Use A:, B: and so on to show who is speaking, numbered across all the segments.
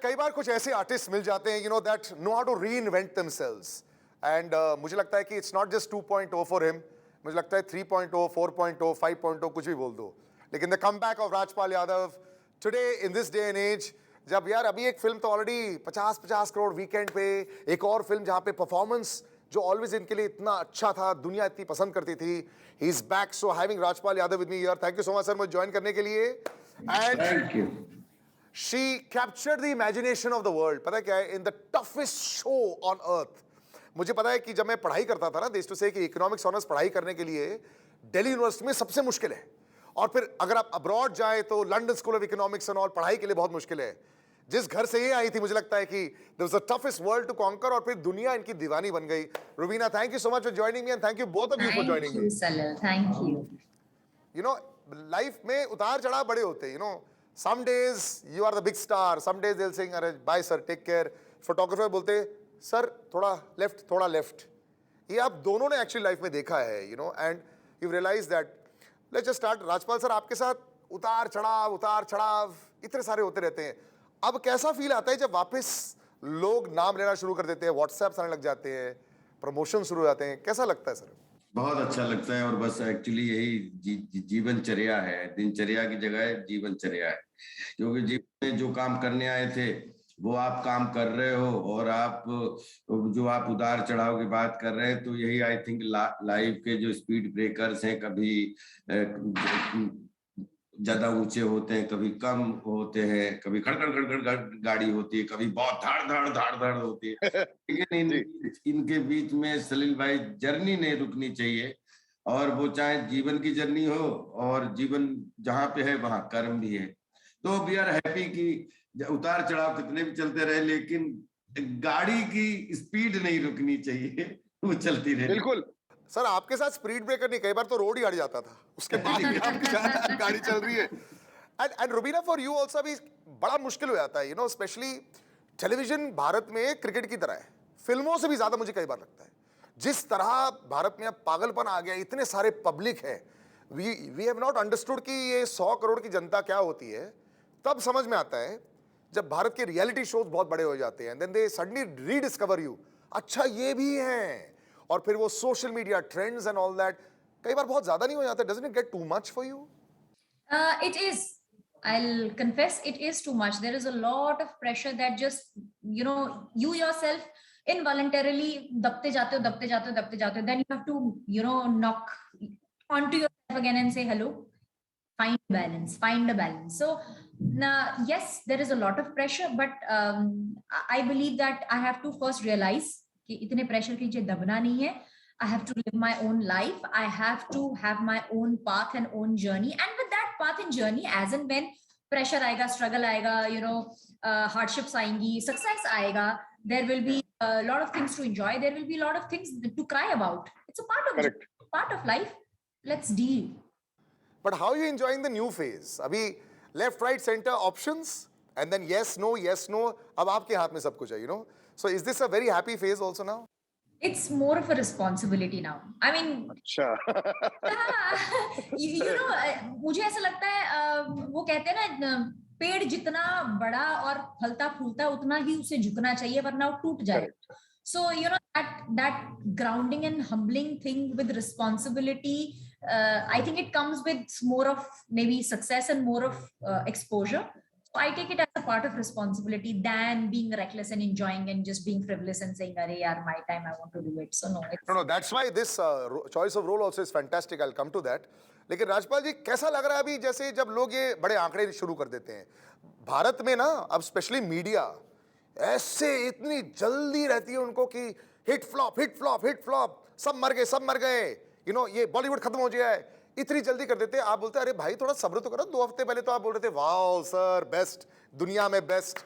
A: कई बार कुछ ऐसे आर्टिस्ट मिल जाते हैं that know how to reinvent themselves and मुझे लगता है कि it's not just 2.0 for him, मुझे लगता है 3.0, 4.0, 5.0 कुछ भी बोल दो, लेकिन the comeback of Rajpal Yadav today in this day and age, जब यार अभी एक फिल्म तो ऑलरेडी 50 करोड़ वीकेंड पे, एक और फिल्म जहां पे परफॉर्मेंस जो ऑलवेज इनके लिए इतना अच्छा था, दुनिया इतनी पसंद करती थी, he is back, so having Rajpal Yadav with me here, thank you so much sir मुझे ज्वाइन करने के लिए। And
B: thank you.
A: she captured the imagination of the world, पता है क्या है, in the toughest show on earth। मुझे पता है कि जब मैं पढ़ाई करता था ना, देश टू से कि इकोनॉमिक्स ऑनर्स पढ़ाई करने के लिए दिल्ली यूनिवर्सिटी में सबसे मुश्किल है, और फिर अगर आप अब्रॉड जाए तो London school of economics and all पढ़ाई के लिए बहुत मुश्किल है। जिस घर से ये आई थी मुझे लगता है कि there was the toughest world to conquer, और फिर दुनिया इनकी दीवानी बन गई। Rubina, thank you so much for joining me and thank you both of you for joining me.
C: Salil. Thank you.
A: You know life में उतार चढ़ाव बड़े होते हैं, some days you are the big star, some days they will saying अरे bye sir take care, photographer बोलते sir थोड़ा left. ये आप दोनों ने एक्चुअली लाइफ में देखा है, and you realise that. Let's just start. Rajpal sir, आपके साथ उतार चढ़ाव इतने सारे होते रहते हैं, अब कैसा फील आता है जब वापस लोग नाम लेना शुरू कर देते हैं, व्हाट्सएप आने लग जाते हैं, प्रमोशन शुरू हो जाते हैं, कैसा लगता है सर?
B: बहुत अच्छा लगता है, और बस एक्चुअली यही जीवनचर्या है, दिनचर्या की जगह जीवनचर्या है, क्योंकि जीवन में जो काम करने आए थे वो आप काम कर रहे हो, और आप जो आप उतार चढ़ाव की बात कर रहे हैं, तो यही आई थिंक लाइफ के जो स्पीड ब्रेकर्स हैं, कभी ज्यादा ऊंचे होते हैं, कभी कम होते हैं, कभी खड़खड़ गाड़ी होती है, कभी बहुत धाड़ होती है, लेकिन इनके बीच में सलील भाई जर्नी नहीं रुकनी चाहिए, और वो चाहे जीवन की जर्नी हो, और जीवन जहां पे है वहां कर्म भी है, तो वी आर हैप्पी कि उतार चढ़ाव कितने भी चलते रहे, लेकिन गाड़ी की स्पीड नहीं रुकनी चाहिए, वो चलती रहे।
A: बिल्कुल सर, आपके साथ स्पीड ब्रेकर नहीं, कई बार तो रोड ही अड़ जाता था, उसके बाद भी आपकी गाड़ी चल रही है। And Rubina, for you also भी बड़ा मुश्किल हो जाता है, स्पेशली टेलीविजन भारत में क्रिकेट की तरह है, फिल्मों से भी ज्यादा मुझे कई बार लगता है। जिस तरह भारत में अब पागलपन आ गया, इतने सारे पब्लिक है, वी हैव नॉट अंडरस्टूड कि ये 100 करोड़ की जनता क्या होती है, तब समझ में आता है जब भारत के रियलिटी शोज बहुत बड़े हो जाते हैं, then they suddenly rediscover you, अच्छा ये भी है, और फिर वो social media trends and all that कई बार बहुत ज्यादा नहीं हो जाता? Doesn't it get too much for you?
C: It is. I'll confess, it is too much. There is a lot of pressure that just, you yourself involuntarily दबते जाते हो. Then you have to, knock onto yourself again and say, hello, find a balance. So, yes, there is a lot of pressure, but I believe that I have to first realize कि इतने pressure के नीचे दबना नहीं है. I have to live my own life. I have to have my own path and own journey. And with that path and journey, as and when pressure आएगा, struggle आएगा, hardships आएंगी, success आएगा, there will be a lot of things to enjoy. There will be a lot of things to cry about. It's a part of life. Let's deal.
A: But how are you enjoying the new phase? अभी left, right, center options, and then yes, no, अब आपके हाथ में सब कुछ है, So is this a very happy phase also now?
C: It's more of a responsibility now. I mean,
A: अच्छा।
C: मुझे ऐसा लगता है, वो कहते हैं ना, पेड़ जितना बड़ा और फलता फूलता है उतना ही उसे झुकना चाहिए, वरना वो टूट जाए. So that grounding and humbling thing with responsibility, I think it comes with more of maybe success and more of exposure. So I take it as a part of responsibility than being reckless and enjoying and just being frivolous and saying, "Arey yaar, my time, I want to do it." So no.
A: That's why this choice of role also is fantastic. I'll come to that. लेकिन राजपाल जी, कैसा लग रहा है अभी, जैसे जब लोग ये बड़े आंकड़े शुरू कर देते हैं भारत में ना, अब स्पेशली मीडिया ऐसे इतनी जल्दी रहती है उनको कि हिट फ्लॉप, सब मर गए, ये बॉलीवुड खत्म हो गया है, इतनी जल्दी कर देते हैं। आप बोलते हैं अरे भाई थोड़ा सब्र तो करो, 2 हफ्ते पहले तो आप बोल रहे थे वाओ सर बेस्ट, दुनिया में बेस्ट।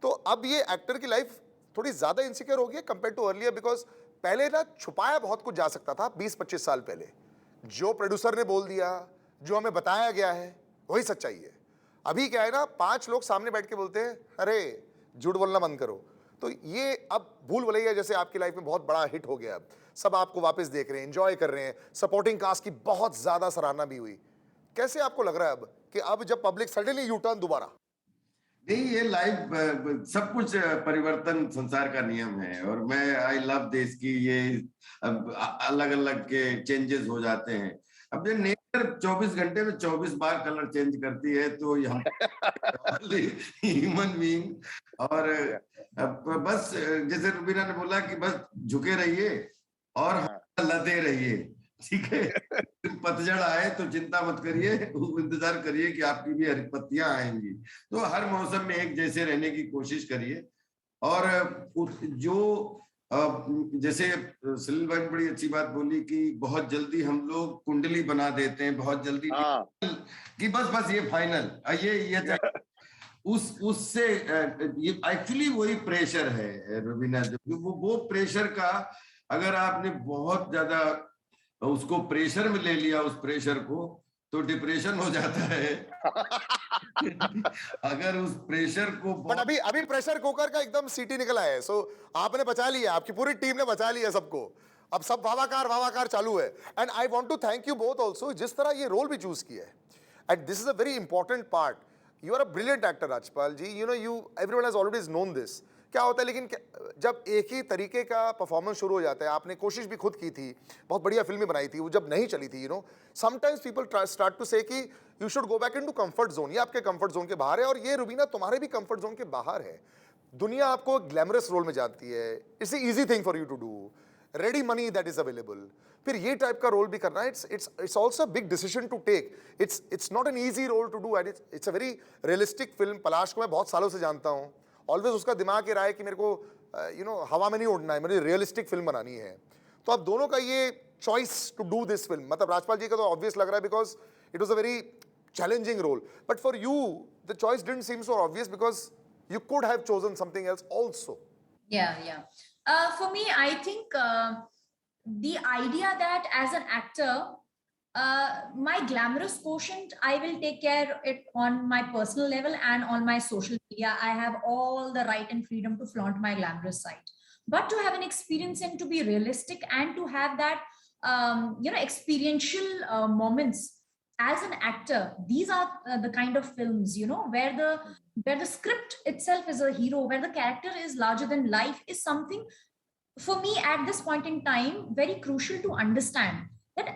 A: तो अब ये एक्टर की लाइफ थोड़ी ज्यादा इनसिक्योर हो गई है कंपेयर टू अर्लियर, बिकॉज पहले ना छुपाया बहुत कुछ जा सकता था 20-25 साल पहले, जो प्रोड्यूसर ने बोल दिया, जो हमें बताया गया है वही सच्चाई है। अभी क्या है ना, 5 लोग सामने बैठ के बोलते हैं अरे झूठ बोलना बंद करो, तो ये अब भूल भुलैया जैसे आपकी लाइफ में बहुत बड़ा हिट हो गया, अब सब आपको वापस देख रहे हैं, एंजॉय कर रहे हैं, सपोर्टिंग कास्ट की बहुत ज्यादा सराहना भी हुई। कैसे आपको लग रहा है अब कि अब जब पब्लिक सडनली यू टर्न दोबारा?
B: नहीं, ये लाइफ सब कुछ परिवर्तन संसार का नियम है, और मैं आई लव दिस कि ये अलग अलग के चेंजेस हो जाते हैं। अब ये नेचर 24 घंटे में 24 बार कलर चेंज करती है, तो हम ह्यूमन बीइंग। और बस जैसे रुबीना ने बोला कि बस झुके रहिए और लदे रहिए, ठीक है। पतझड़ आए तो चिंता मत करिए, इंतजार करिए कि आपकी भी हरी पत्तियां आएंगी। तो हर मौसम में एक जैसे रहने की कोशिश करिए। और जो जैसे सलील भाई ने बड़ी अच्छी बात बोली कि बहुत जल्दी हम लोग कुंडली बना देते हैं, बहुत जल्दी कि बस बस ये फाइनल, ये उससे ये एक्चुअली वही प्रेशर है रवीना। वो प्रेशर का अगर आपने बहुत ज्यादा उसको प्रेशर में ले लिया, उस प्रेशर को, तो डिप्रेशन हो जाता है। अगर उस प्रेशर को
A: बट अभी प्रेशर कुकर का एकदम सीटी निकला है, सो आपने बचा लिया, आपकी पूरी टीम ने बचा लिया सबको। अब सब भावाकार चालू है। And I want to thank you both also, जिस तरह ये रोल भी चूज किया है। And this is a very important part. You are a brilliant actor Rajpal ji, you know, you everyone has already known this. क्या होता है लेकिन जब एक ही तरीके का परफॉर्मेंस शुरू हो जाता है, आपने कोशिश भी खुद की थी, बहुत बढ़िया फिल्में बनाई थी, वो जब नहीं चली थी, you know, sometimes people start to say कि you should go back into comfort zone. ये आपके कंफर्ट जोन के बाहर है, और ये रुबीना तुम्हारे भी कंफर्ट जोन के बाहर है। दुनिया आपको ग्लैमरस रोल में जानती है, it's easy thing for you to do, ready money that is available. फिर ये टाइप का रोल भी करना, it's also big decision to take. It's not an easy role to do, and it's a very realistic film. Palash को मैं बहुत सालों से जानता हूँ, ऑलवेज उसका दिमाग ये रहा है कि मेरे को यू नो हवा में नहीं उड़ना है, मुझे रियलिस्टिक फिल्म बनानी है। तो आप दोनों का ये choice to do this film, मतलब राजपाल जी का तो ऑब्वियस लग रहा है because it was a very challenging role, but for you the choice didn't seem so obvious because you could have chosen something else also.
C: For me, I think the idea that as an actor, my glamorous quotient, I will take care it on my personal level and on my social media. I have all the right and freedom to flaunt my glamorous side, but to have an experience and to be realistic and to have that experiential moments as an actor, these are the kind of films, you know, where the script itself is a hero, where the character is larger than life, is something for me at this point in time very crucial to understand. That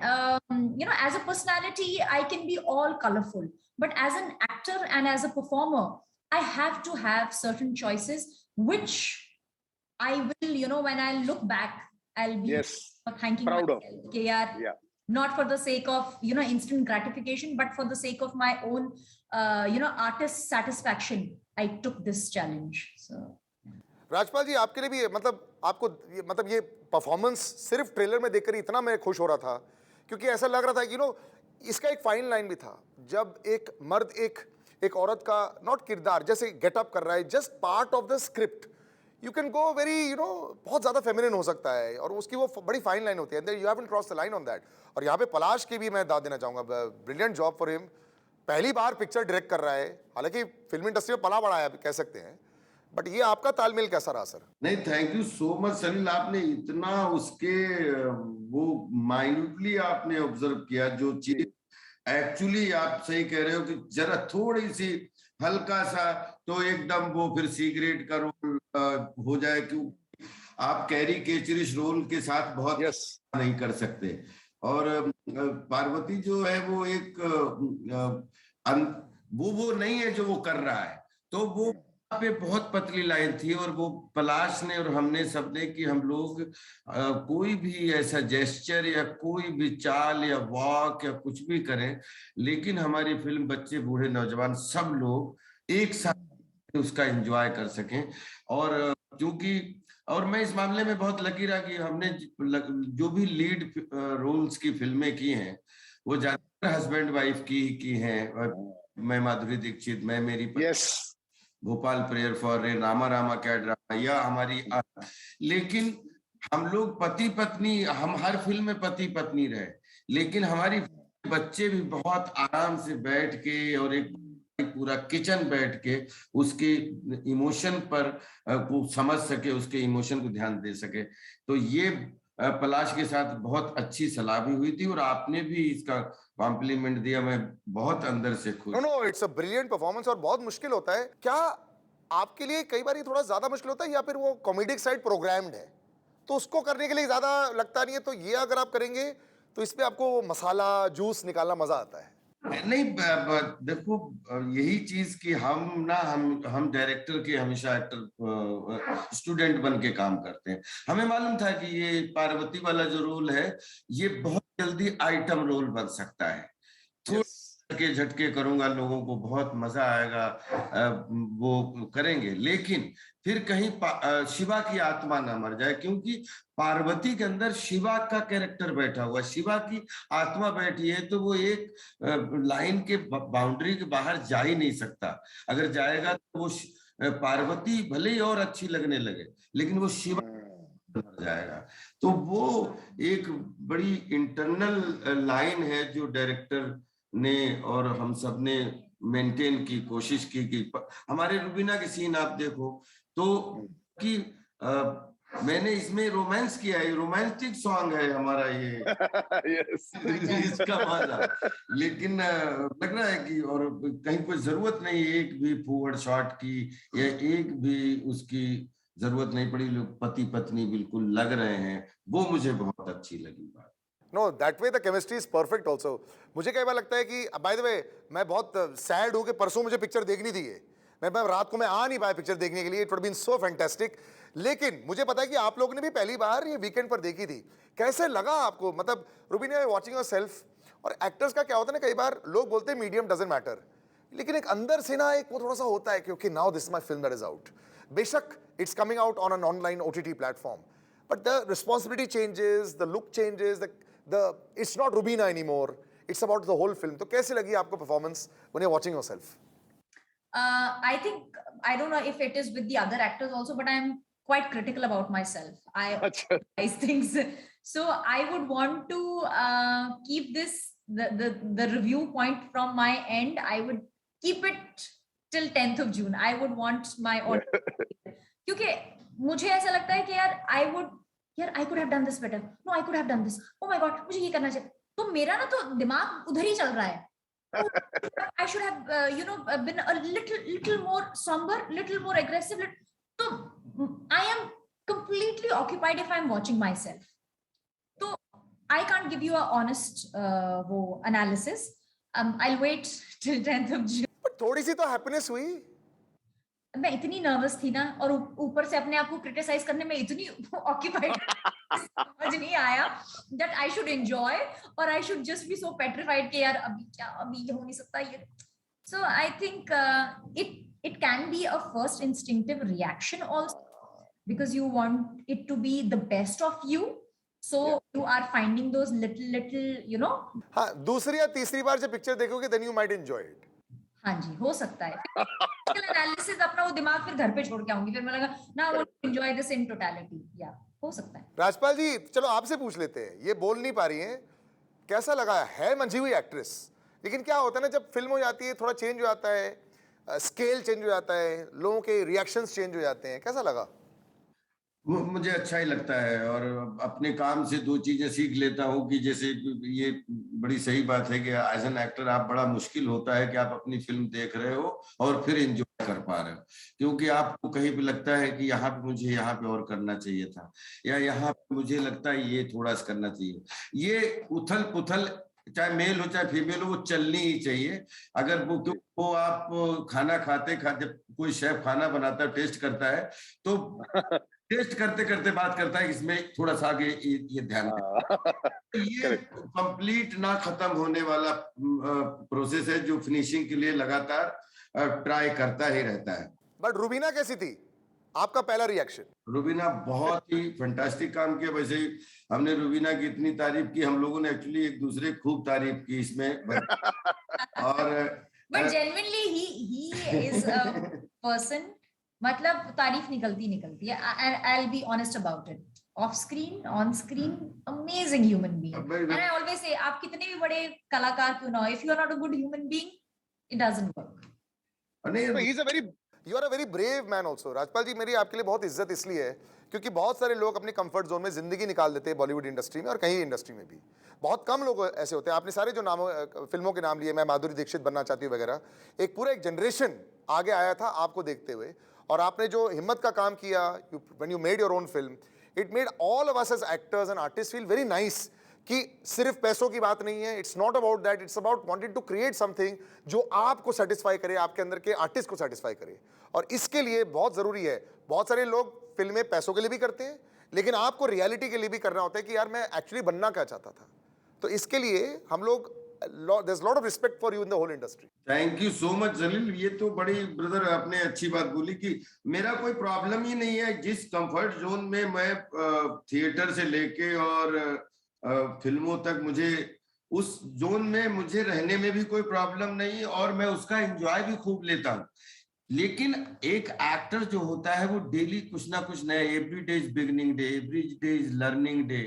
C: as a personality I can be all colorful, but as an actor and as a performer I have to have certain choices which I will, when I look back, I'll be thanking
D: proud
C: myself. Okay, yeah. Not for the sake of instant gratification, but for the sake of my own artist satisfaction, I took this challenge. So
A: Rajpal ji, आपके लिए भी मतलब आपको ये performance सिर्फ trailer में देखकर इतना मैं खुश हो रहा था, क्योंकि ऐसा लग रहा था कि इसका एक फाइन लाइन भी था, जब एक मर्द एक औरत का नॉट किरदार जैसे गेटअप कर रहा है, just part of the script, you can go very बहुत ज्यादा फेमिनिन हो सकता है, और उसकी वो बड़ी फाइन लाइन होती है, you haven't cross the line on that. और यहाँ पे पलाश की भी मैं दाद देना चाहूंगा, ब्रिलियंट जॉब फॉर हिम। पहली बार पिक्चर डायरेक्ट कर रहा है, हालांकि फिल्म इंडस्ट्री में पला बड़ा है कह सकते हैं, बट ये आपका तालमेल कैसा रहा सर?
B: नहीं, थैंक यू सो मच सलील, आपने इतना उसके वो माइन्यूटली आपने ऑब्जर्व किया जो चीज एक्चुअली आप सही कह रहे हो कि जरा थोड़ी सी हल्का सा तो एकदम वो फिर सिगरेट का रोल हो जाए, क्योंकि आप कैरी केचरिश रोल के साथ बहुत नहीं कर सकते। और पार्वती जो है वो एक वो नहीं है जो वो कर रहा है, तो वो पे बहुत पतली लाइन थी, और वो पलाश ने और हमने सबने कि हम लोग कोई भी ऐसा जेस्चर या कोई भी चाल या वॉक या कुछ भी करें, लेकिन हमारी फिल्म बच्चे बूढ़े नौजवान सब लोग एक साथ उसका एंजॉय कर सकें। और क्योंकि और मैं इस मामले में बहुत लकी रहा कि हमने जो भी लीड रोल्स की फिल्में की हैं वो ज्यादातर हस्बैंड वाइफ की हैं। मैं माधुरी दीक्षित, मैं मेरी Bhopal prayer for rain, Rama Rama क्या ड्रामा, या हमारी लेकिन हम लोग पति पत्नी, हम हर फिल्म में पति पत्नी रहे, लेकिन हमारी बच्चे भी बहुत आराम से बैठ के और एक पूरा किचन बैठ के उसके इमोशन पर को समझ सके, उसके इमोशन को ध्यान दे सके। तो ये पलाश के साथ बहुत अच्छी सलाह भी हुई थी और आपने भी इसका कॉम्प्लीमेंट दिया। मैं बहुत अंदर से खुश।
A: No no, it's a brilliant performance और बहुत मुश्किल होता है क्या आपके लिए? कई बार ये थोड़ा ज्यादा मुश्किल होता है या फिर वो कॉमेडिक साइड प्रोग्राम्ड है तो उसको करने के लिए ज्यादा लगता नहीं है, तो ये अगर आप करेंगे तो इसमें आपको मसाला जूस निकालना मजा आता है?
B: नहीं, देखो, यही चीज कि हम डायरेक्टर के हमेशा एक्टर स्टूडेंट बन के काम करते हैं। हमें मालूम था कि ये पार्वती वाला जो रोल है ये बहुत जल्दी आइटम रोल बन सकता है।
A: यस।
B: के झटके करूंगा, लोगों को बहुत मजा आएगा, वो करेंगे। लेकिन फिर कहीं शिवा की आत्मा ना मर जाए, क्योंकि पार्वती के अंदर शिवा का कैरेक्टर बैठा हुआ है, शिवा की आत्मा बैठी है, तो वो एक लाइन के बाउंड्री के बाहर जा ही नहीं सकता। अगर जाएगा तो वो पार्वती भले ही और अच्छी लगने लगे, लेकिन वो शिवा मर जाएगा। तो वो एक बड़ी इंटरनल लाइन है जो डायरेक्टर ने और हम सब ने मेंटेन की कोशिश की कि हमारे रुबीना के सीन आप देखो तो कि मैंने इसमें रोमांस किया है, रोमांटिक सॉन्ग है हमारा ये।
D: यस।
B: इसका मजा, लेकिन लग रहा है कि और कहीं कोई जरूरत नहीं एक भी फॉरवर्ड शॉट की या एक भी उसकी जरूरत नहीं पड़ी। लोग पति पत्नी बिल्कुल लग रहे हैं, वो मुझे बहुत अच्छी लगी बात।
A: No, that way the chemistry is perfect also. मुझे कई बार लगता है कि बाय द वे मैं बहुत सैड हूँ कि परसों मुझे पिक्चर देखनी थी ये, मैं रात को मैं आ नहीं पाया पिक्चर देखने के लिए, it would been so fantastic. लेकिन मुझे पता है कि आप लोगों ने भी पहली बार ये वीकेंड पर देखी थी, कैसे लगा आपको? मतलब रुबीना वॉचिंग योर सेल्फ, और एक्टर्स का क्या होता है ना, कई बार लोग बोलते हैं मीडियम डजंट मैटर, लेकिन एक अंदर से ना एक वो थोड़ा सा होता है क्योंकि now this my film that is out. बेशक it's coming out on an online OTT platform, but the responsibility changes, the look changes, the it's not Rubina anymore, it's about the whole film. तो कैसे लगी आपको performance when you're watching yourself?
C: I think, I don't know if it is with the other actors also, but I'm quite critical about myself. I
D: अच्छा।
C: analyze things, so I would want to keep this the review point from my end. I would keep it till 10th of June. I would want my audience, क्योंकि मुझे ऐसा लगता है कि यार I could have done this better. No, I could have done this. Oh my God, मुझे ये करना चाहिए। तो मेरा ना तो दिमाग उधर ही चल रहा है। I should have, been a little more somber, little more aggressive. So I am completely occupied if I'm watching myself. So I can't give you a honest analysis. I'll wait till 10th of June.
A: But थोड़ी सी तो happiness हुई।
C: मैं इतनी nervous थी ना, और ऊपर से अपने आप को क्रिटिसाइज करने में इतनी ऑक्यूपाइड, समझ नहीं आया दैट आई शुड एंजॉय और I should just be so petrified कि यार अभी हो नहीं सकता ये। So I think it can be a first instinctive reaction also, because you want it to be the best of you, so you are finding those little
A: हाँ, दूसरी या तीसरी बार जब पिक्चर देखोगे then you might enjoy it.
C: हाँ जी, हो सकता है। एनालिसिस अपना वो दिमाग फिर घर पे छोड़ के आऊंगी, फिर मैं लगा ना वो एंजॉय दिस इन टोटलिटी, या हो सकता है।
A: राजपाल जी, चलो आपसे पूछ लेते हैं, ये बोल नहीं पा रही हैं, कैसा लगा? है मंझी हुई एक्ट्रेस, लेकिन क्या होता है ना जब फिल्म हो जाती है थोड़ा चेंज हो जाता है, स्केल चेंज हो जाता है, लोगों के रिएक्शंस चेंज हो जाते हैं, कैसा लगा?
B: मुझे अच्छा ही लगता है और अपने काम से दो चीजें सीख लेता हूँ कि जैसे ये बड़ी सही बात है कि एज एन एक्टर आप बड़ा मुश्किल होता है कि आप अपनी फिल्म देख रहे हो और फिर एंजॉय कर पा रहे हो, क्योंकि आपको कहीं पे लगता है कि यहाँ पे मुझे यहाँ पे और करना चाहिए था, या यहाँ पे मुझे लगता है ये थोड़ा सा करना चाहिए। ये उथल पुथल चाहे मेल हो चाहे फीमेल हो वो चलनी ही चाहिए। अगर वो आप खाना खाते खाते, कोई शेफ खाना बनाता है, टेस्ट करता है, तो टेस्ट करते करते बात करता है इसमें थोड़ा सा आगे ये ध्यान ये कंप्लीट ना खत्म होने वाला प्रोसेस है जो फिनिशिंग के लिए लगातार ट्राई करता ही रहता है।
A: बट रुबीना कैसी थी, आपका पहला रिएक्शन?
B: रुबीना बहुत ही फैंटास्टिक काम किया। वैसे ही हमने रुबीना की इतनी तारीफ की, हम लोगों ने एक्चुअली एक दूसरे खूब तारीफ की इसमें और
C: but genuinely he is a person, मतलब तारीफ निकलती है। I'll be honest about it. Off screen, on screen, amazing human being. And I always say, आप कितने भी बड़े कलाकार क्यों ना हो, if you are not a good human being, it doesn't work.
D: He's a very
A: you are a very brave man also Rajpal ji. मेरी आपके लिए बहुत इज्जत इसलिए है क्योंकि बहुत सारे लोग अपने कंफर्ट जोन में जिंदगी निकाल देते हैं बॉलीवुड इंडस्ट्री में और कहीं इंडस्ट्री में भी। बहुत कम लोग ऐसे होते हैं। आपने सारे जो नामों फिल्मों के नाम लिए, मैं माधुरी दीक्षित बनना चाहती हूँ वगैरह, एक पूरा एक जनरेशन आगे आया था आपको देखते हुए। और आपने जो हिम्मत का काम किया, when you made your own film, it made all of us as actors and artist feel very nice कि सिर्फ पैसों की बात नहीं है। It's not about that, it's about wanted to create something जो आपको सेटिस्फाई करे, आपके अंदर के आर्टिस्ट को सेटिस्फाई करे। और इसके लिए बहुत जरूरी है, बहुत सारे लोग फिल्में पैसों के लिए भी करते हैं, लेकिन आपको रियलिटी के लिए भी करना होता है कि यार मैं एक्चुअली बनना क्या चाहता था। तो इसके लिए हम लोग, there's a lot of respect for you in the whole industry.
B: Thank you so much Jalil. ये तो बड़ी ब्रदर आपने अच्छी बात बोली कि मेरा कोई प्रॉब्लम ही नहीं है। जिस कंफर्ट जोन में मैं थिएटर से लेके और फिल्मों तक, मुझे उस जोन में मुझे रहने में भी कोई प्रॉब्लम नहीं और मैं उसका एंजॉय भी खूब लेता हूँ। लेकिन एक एक्टर जो होता है वो डेली कुछ ना कुछ नया, every day is beginning day, every day is learning day.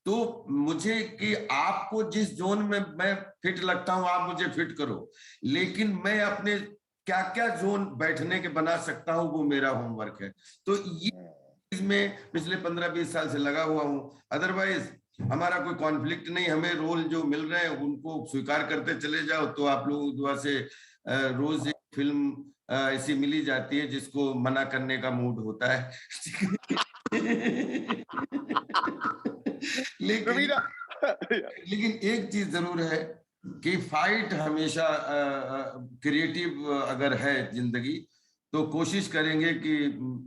B: तो मुझे कि आपको जिस जोन में मैं फिट लगता हूं आप मुझे फिट करो, लेकिन मैं अपने क्या क्या जोन बैठने के बना सकता हूं वो मेरा होमवर्क है। तो ये चीज में पिछले 15-20 साल से लगा हुआ हूं। अदरवाइज हमारा कोई कॉन्फ्लिक्ट नहीं। हमें रोल जो मिल रहे हैं उनको स्वीकार करते चले जाओ। तो आप लोगों की दुआ से रोज एक फिल्म ऐसी मिली जाती है जिसको मना करने का मूड होता है। लेकिन एक चीज जरूर है कि फाइट हमेशा, क्रिएटिव अगर है जिंदगी तो कोशिश करेंगे कि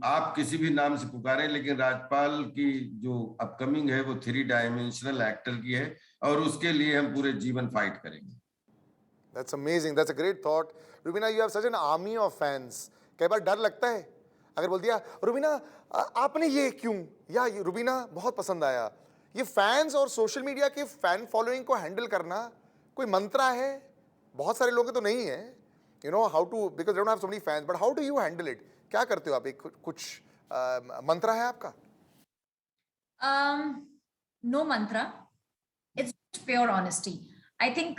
B: आप किसी भी नाम से पुकारें, लेकिन राजपाल की जो अपकमिंग है वो 3 डायमेंशनल एक्टर की है और उसके लिए हम पूरे जीवन फाइट करेंगे।
A: That's amazing. That's a great thought. Rubina, you have such an army of fans. कई बार डर लगता है अगर बोल दिया रुबीना आपने ये क्यों, या ये रुबीना बहुत पसंद आया। ये फैंस और सोशल मीडिया के फैन फॉलोइंग को हैंडल करना कोई मंत्रा है? बहुत सारे लोग तो नहीं है, you know how to, because don't have so many fans, but how do you handle it? क्या करते हो आप? एक कुछ मंत्रा है आपका?
C: No mantra. It's pure honesty. I think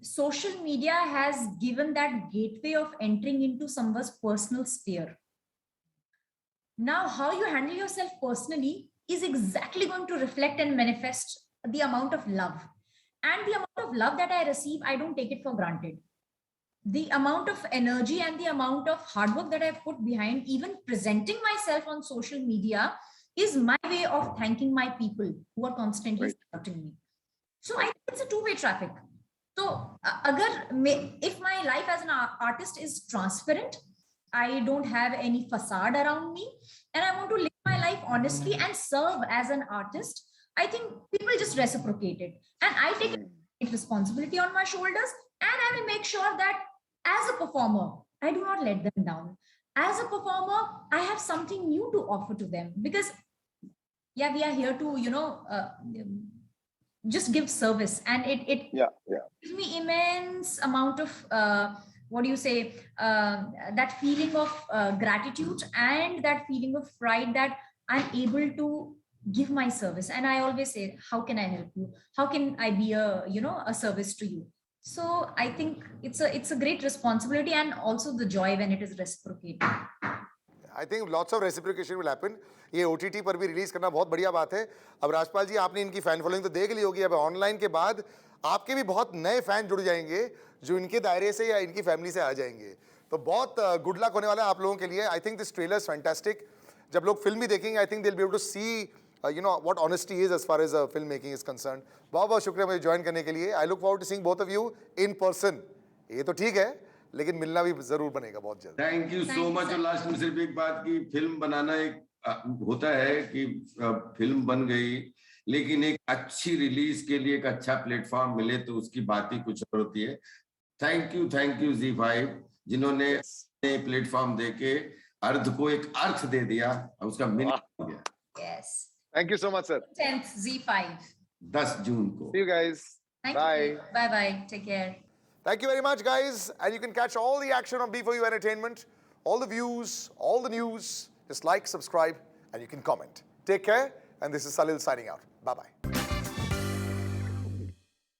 C: social media has given that gateway of entering into someone's personal sphere. Now, how you handle yourself personally is exactly going to reflect and manifest the amount of love. And the amount of love that I receive, I don't take it for granted. The amount of energy and the amount of hard work that I've put behind even presenting myself on social media is my way of thanking my people who are constantly supporting me. So I think it's a two-way traffic. So if my life as an artist is transparent, I don't have any facade around me, and I want to live my life honestly and serve as an artist, I think people just reciprocate it. And I take responsibility on my shoulders, and I will make sure that as a performer, I do not let them down. As a performer, I have something new to offer to them because, yeah, we are here to, just give service, and it gives me immense amount of that feeling of gratitude and that feeling of pride that I'm able to give my service. And I always say, how can I help you? How can I be a service to you? So I think it's a great responsibility and also the joy when it is reciprocated.
A: I think lots of reciprocation will happen. ये OTT पर भी release करना बहुत बढ़िया बात है। अब राजपाल जी आपने इनकी फैन फॉलोइंग तो देख ली होगी, अब ऑनलाइन के बाद आपके भी बहुत नए फैन जुड़ जाएंगे जो इनके दायरे से या इनकी फैमिली से आ जाएंगे। तो बहुत गुड लक होने वाला है आप लोगों के लिए। I think this trailer is fantastic. जब लोग फिल्म भी देखेंगे I think they will be able to see what honesty is as far as film making is concern. बहुत बहुत शुक्रिया मुझे ज्वाइन करने के लिए। I look forward to seeing both of you in person. ये तो ठीक है, लेकिन मिलना भी जरूर बनेगा बहुत जल्द।
B: Thank you so much. और लास्ट में सिर्फ एक बात की, फिल्म बनाना एक होता है कि फिल्म बन गई, लेकिन एक अच्छी रिलीज के लिए एक अच्छा प्लेटफॉर्म मिले तो उसकी बात ही कुछ और होती है। थैंक यू ZEE5 जिन्होंने प्लेटफॉर्म देके अर्थ को एक अर्थ दे दिया और उसका मीनिंग हो गया।
C: Yes.
D: Thank you so much, sir.
C: 10th ZEE5.
B: 10 जून को।
D: See you guys.
C: Thank
D: Bye.
C: you. Bye. Take care.
A: Thank you very much, guys. And you can catch all the action on B4U Entertainment, all the views, all the news. Just like, subscribe, and you can comment. Take care. And this is Salil signing out. Bye-bye.